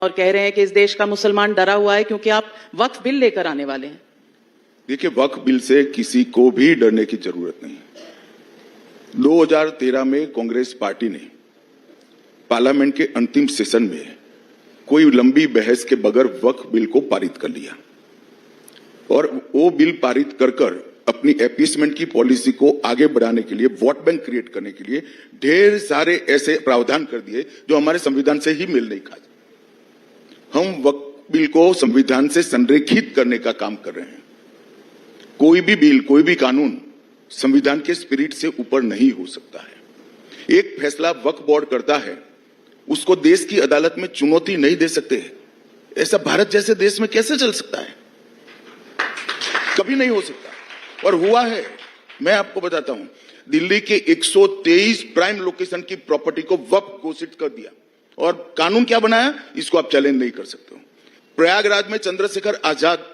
और कह रहे हैं कि इस देश का मुसलमान डरा हुआ है क्योंकि आप वक्फ बिल लेकर आने वाले हैं। देखिए, वक्फ बिल से किसी को भी डरने की जरूरत नहीं। 2013 में कांग्रेस पार्टी ने पार्लियामेंट के अंतिम सेशन में कोई लंबी बहस के बगैर वक्फ बिल को पारित कर लिया और वो बिल पारित कर अपनी अपीसमेंट की पॉलिसी को आगे बढ़ाने के लिए, वोट बैंक क्रिएट करने के लिए ढेर सारे ऐसे प्रावधान कर दिए जो हमारे संविधान से ही मेल नहीं खाते। हम वक्फ बिल को संविधान से संरेखित करने का काम कर रहे हैं। कोई भी बिल, कोई भी कानून संविधान के स्पिरिट से ऊपर नहीं हो सकता है। एक फैसला वक्फ बोर्ड करता है, उसको देश की अदालत में चुनौती नहीं दे सकते। ऐसा भारत जैसे देश में कैसे चल सकता है? कभी नहीं हो सकता। और हुआ है। मैं आपको बताता हूं, दिल्ली के 123 प्राइम लोकेशन की प्रॉपर्टी को वक्फ घोषित कर दिया और कानून क्या बनाया, इसको आप चैलेंज नहीं कर सकते हो। प्रयागराज में चंद्रशेखर आजाद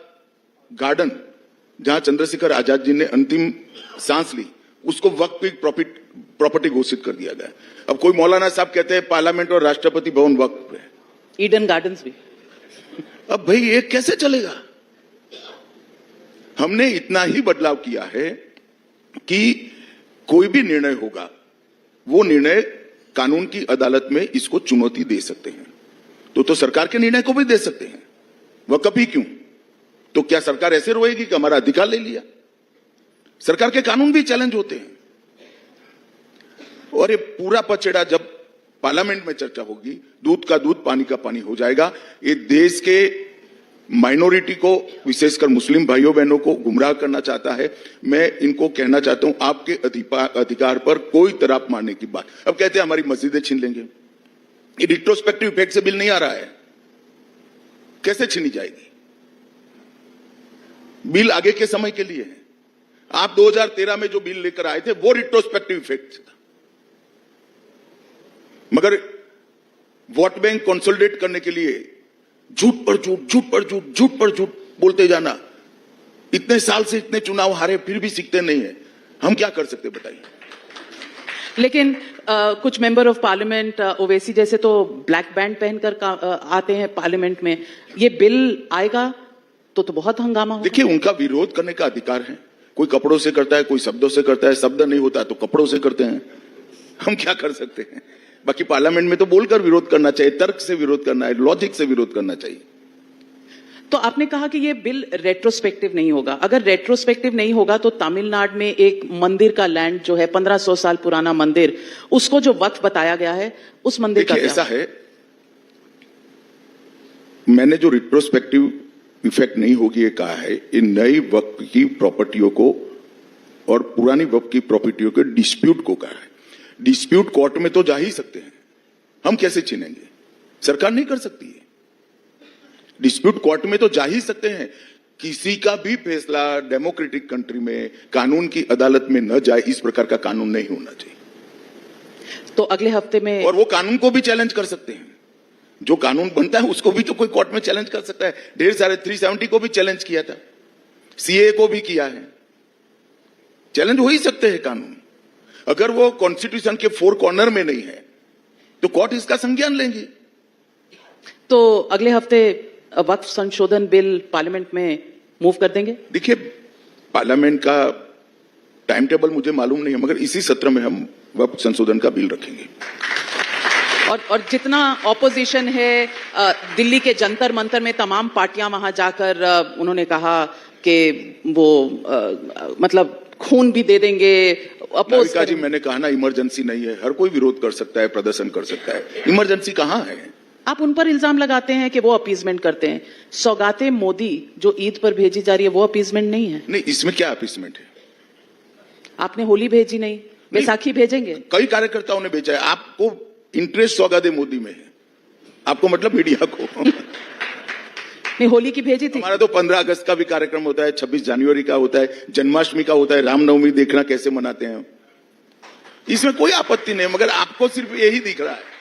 गार्डन, जहां चंद्रशेखर आजाद जी ने अंतिम सांस ली, उसको वक्फ की प्रॉपर्टी घोषित कर दिया गया। अब कोई मौलाना साहब कहते हैं पार्लियामेंट और राष्ट्रपति भवन वक्फ है। ईडन गार्डन्स भी। अब भाई ये कैसे चलेगा? हमने इतना ही बदलाव किया है कि कोई भी निर्णय होगा, वो निर्णय कानून की अदालत में इसको चुनौती दे सकते हैं। तो सरकार के निर्णय को भी दे सकते हैं। वक्फ ही क्यों? तो क्या सरकार ऐसे रोएगी कि हमारा अधिकार ले लिया? सरकार के कानून भी चैलेंज होते हैं। और ये पूरा पचड़ा जब पार्लियामेंट में चर्चा होगी, दूध का दूध पानी का पानी हो जाएगा। ये देश के माइनॉरिटी को, विशेषकर मुस्लिम भाइयों बहनों को गुमराह करना चाहता है। मैं इनको कहना चाहता हूं, आपके अधिकार पर कोई तराप मारने की बात। अब कहते हैं हमारी मस्जिदें छीन लेंगे। ये रिट्रोस्पेक्टिव इफेक्ट से बिल नहीं आ रहा है, कैसे छीनी जाएगी? बिल आगे के समय के लिए है। आप 2013 में जो बिल लेकर आए थे वो रिट्रोस्पेक्टिव इफेक्ट था, मगर वोट बैंक कंसोलिडेट करने के लिए झूठ पर झूठ, झूठ पर झूठ, झूठ पर झूठ बोलते जाना। इतने साल से इतने चुनाव हारे, फिर भी सीखते नहीं है। हम क्या कर सकते बताइए? लेकिन कुछ मेंबर ऑफ पार्लियामेंट, ओवैसी जैसे तो ब्लैक बैंड पहनकर आते हैं पार्लियामेंट में। ये बिल आएगा तो बहुत हंगामा होगा। देखिए, उनका विरोध करने का अधिकार है। कोई कपड़ों से करता है, कोई शब्दों से करता है। शब्द नहीं होता तो कपड़ों से करते हैं। हम क्या कर सकते हैं? बाकी पार्लियामेंट में तो बोलकर विरोध करना चाहिए, तर्क से विरोध करना है, लॉजिक से विरोध करना चाहिए। तो आपने कहा कि ये बिल रेट्रोस्पेक्टिव नहीं होगा। अगर रेट्रोस्पेक्टिव नहीं होगा तो तमिलनाडु में एक मंदिर का लैंड जो है 1500 साल पुराना मंदिर, उसको जो वक्फ बताया गया है, उस मंदिर का ऐसा है, मैंने जो रिट्रोस्पेक्टिव इफेक्ट नहीं होगी ये कहा है, इन नई वक्फ की प्रॉपर्टियों को और पुरानी वक्फ की प्रॉपर्टियों के डिस्प्यूट को कहा है। डिस्प्यूट कोर्ट में तो जा ही सकते हैं, हम कैसे छीनेंगे? सरकार नहीं कर सकती है। डिस्प्यूट कोर्ट में तो जा ही सकते हैं। किसी का भी फैसला डेमोक्रेटिक कंट्री में कानून की अदालत में न जाए, इस प्रकार का कानून नहीं होना चाहिए। तो अगले हफ्ते में, और वो कानून को भी चैलेंज कर सकते हैं। जो कानून बनता है उसको भी तो कोई कोर्ट में चैलेंज कर सकता है। ढेर सारे 370 को भी चैलेंज किया था, सीए को भी किया है। चैलेंज हो ही सकते हैं कानून। अगर वो कॉन्स्टिट्यूशन के 4 कॉर्नर में नहीं है तो कोर्ट इसका संज्ञान लेंगी। तो अगले हफ्ते वक्फ संशोधन बिल पार्लियामेंट में मूव कर देंगे? देखिए, पार्लियामेंट का टाइम टेबल मुझे मालूम नहीं है, मगर इसी सत्र में हम वक्फ संशोधन का बिल रखेंगे। और जितना ऑपोजिशन है, दिल्ली के जंतर मंतर में तमाम पार्टियां वहां जाकर उन्होंने कहा कि वो मतलब खून भी दे देंगे, अपोज जी। मैंने कहा ना, इमरजेंसी नहीं है। हर कोई विरोध कर सकता है, प्रदर्शन कर सकता है। इमरजेंसी कहां है? आप उन पर इल्जाम लगाते हैं कि वो अपीजमेंट करते हैं। सौगातें मोदी जो ईद पर भेजी जा रही है, वो अपीजमेंट नहीं है? नहीं, इसमें क्या अपीजमेंट है? आपने होली भेजी नहीं, बैसाखी भेजेंगे? कई कार्यकर्ताओं ने भेजा है। आपको इंटरेस्ट सौगाते मोदी में है, आपको मतलब मीडिया को। नहीं, होली की भेजी थी। हमारा तो 15 अगस्त का भी कार्यक्रम होता है, 26 जनवरी का होता है, जन्माष्टमी का होता है, रामनवमी देखना कैसे मनाते हैं। इसमें कोई आपत्ति नहीं, मगर आपको सिर्फ यही दिख रहा है।